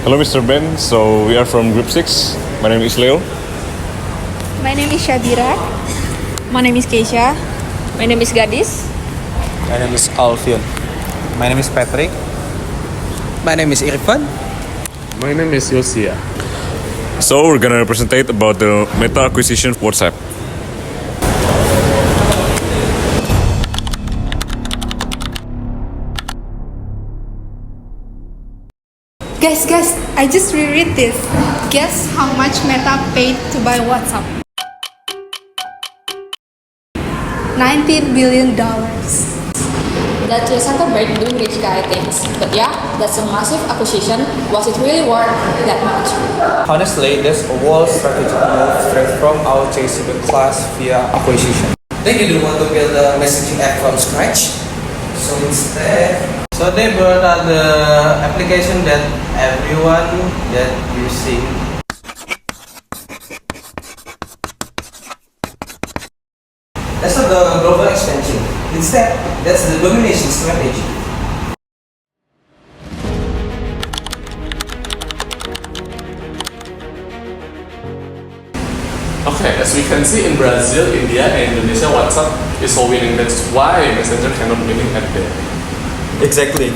Hello, Mr. Ben. So we are from Group 6. My name is Leo. My name is Shabira. My name is Keisha. My name is Gadis. My name is Alfion. My name is Patrick. My name is Irfan. My name is Yosia. So we're gonna presentate about the Meta acquisition of WhatsApp. Guys, I just reread this. Guess how much Meta paid to buy WhatsApp? $19 billion. That is not a break doing rich guy things. But yeah, that's a massive acquisition. Was it really worth that much? Honestly, that's a whole strategic move straight from our JCB class via acquisition. They didn't want to build a messaging app from scratch. So they brought out the application that everyone that using. That's not the global expansion. Instead, that's the domination strategy. Okay, as we can see in Brazil, India, and Indonesia, WhatsApp is so winning. That's why Messenger cannot winning at there. Exactly.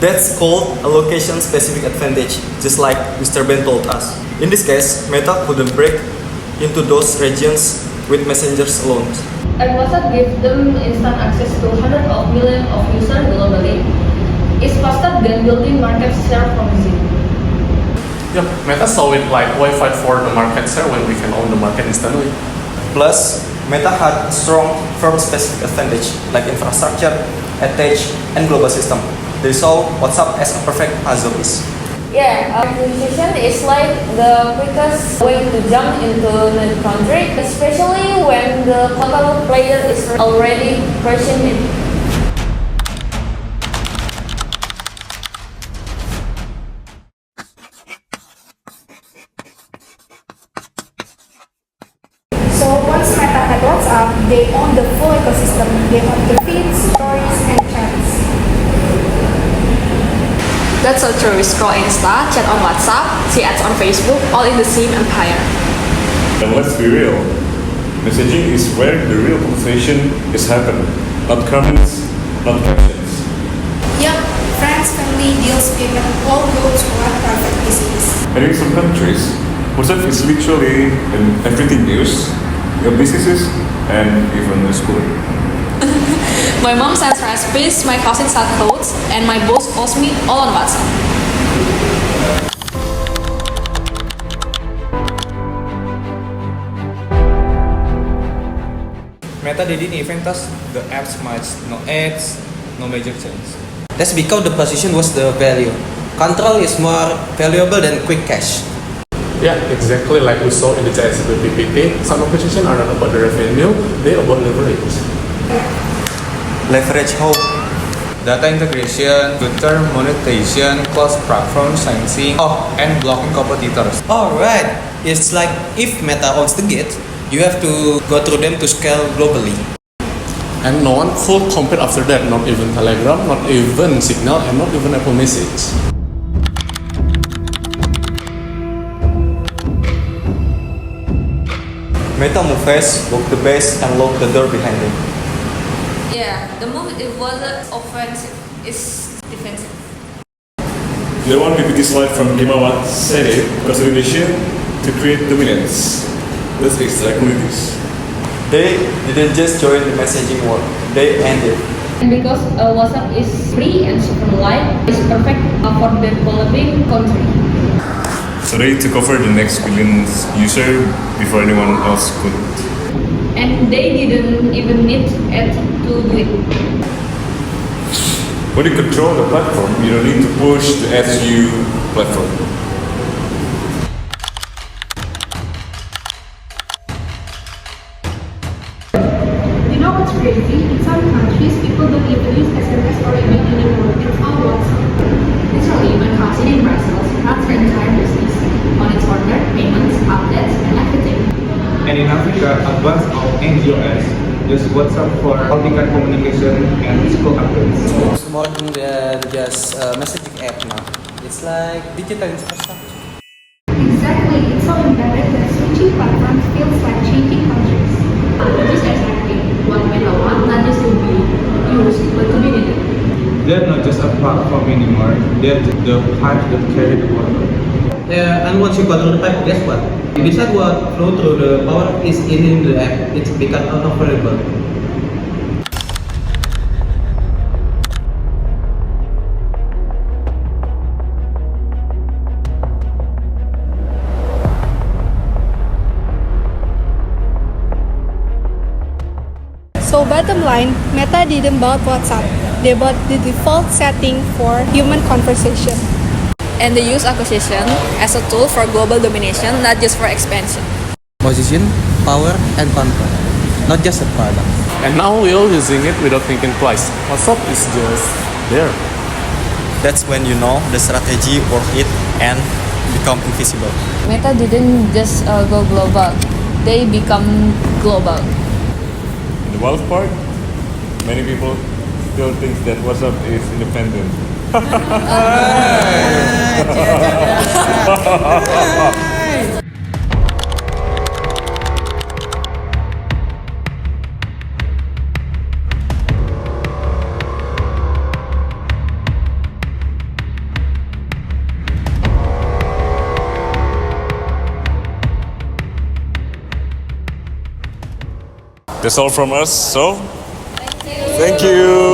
That's called a location-specific advantage, just like Mr. Ben told us. In this case, Meta couldn't break into those regions with messengers alone. And WhatsApp gives them instant access to hundreds of millions of users globally. It's faster than building market share from zero. Yep, Meta saw it like why fight for the market share when we can own the market instantly. Plus, Meta had strong firm-specific advantage like infrastructure, attach, and global system. They saw WhatsApp as a perfect puzzle piece. Yeah, acquisition is like the quickest way to jump into a new country, especially when the local player is already crushing it. So once Meta had WhatsApp, they own the full ecosystem. They own the feeds, stories, and chats. That's so true. Scroll Insta, chat on WhatsApp, see ads on Facebook, all in the same empire. And let's be real. Messaging is where the real conversation is happening. Not comments, not captions. Yup, friends, family, deals, payment, all go to one private business. And in some countries, WhatsApp is literally in everything news, your businesses, and even the school. My mom sends recipes, my cousin sells clothes, and my boss calls me all on WhatsApp. Meta didn't even touch the apps much. No ads, no major change. That's because the position was the value. Control is more valuable than quick cash. Yeah, exactly like we saw in the JSB PPT. Some acquisitions are not about the revenue, they're about leverage. Leverage how? Data integration, good-term monetization, cross-platform sensing, and blocking competitors. Alright, it's like if Meta owns the gate, you have to go through them to scale globally. And no one could compete after that, not even Telegram, not even Signal, and not even Apple Message. Meta move fast, lock the base, and lock the door behind them. Yeah, the move it wasn't offensive, it's defensive. The one PPT slide from Gimawat said it, consolidation to create dominance. That's exactly this. They didn't just join the messaging war, they ended. And because WhatsApp is free and super light, it's perfect for developing country. So they took over the next billion user before anyone else could. And they didn't even need it to do it. When you control the platform, you don't need to push the SU platform. You know what's crazy? In some countries, people don't even use SMS or email anymore. It's all WhatsApp. Literally, my cousin in Brazil runs her entire business on its order, payments, updates, and everything. And in Africa, advanced of NGOs use WhatsApp for political communication and school updates. It's more than just a messaging app now. It's like digital infrastructure. Exactly, it's so embedded that switching platforms feels like changing countries. Just exactly what Meta want, not just to be used, but to be needed. They're not just a platform anymore, they're the pipes that carry the water. And once you control the pipe, guess what? You decide what flow through the power is in the app. It's become unoperable. So bottom line, Meta didn't buy WhatsApp. They bought the default setting for human conversation. And they use acquisition as a tool for global domination, not just for expansion. Position, power, and control. Not just a product. And now we're all using it without thinking twice. WhatsApp is just there. That's when you know the strategy worth it and become invisible. Meta didn't just go global, they become global. And the wild part, many people still think that WhatsApp is independent. That's all from us. So, thank you.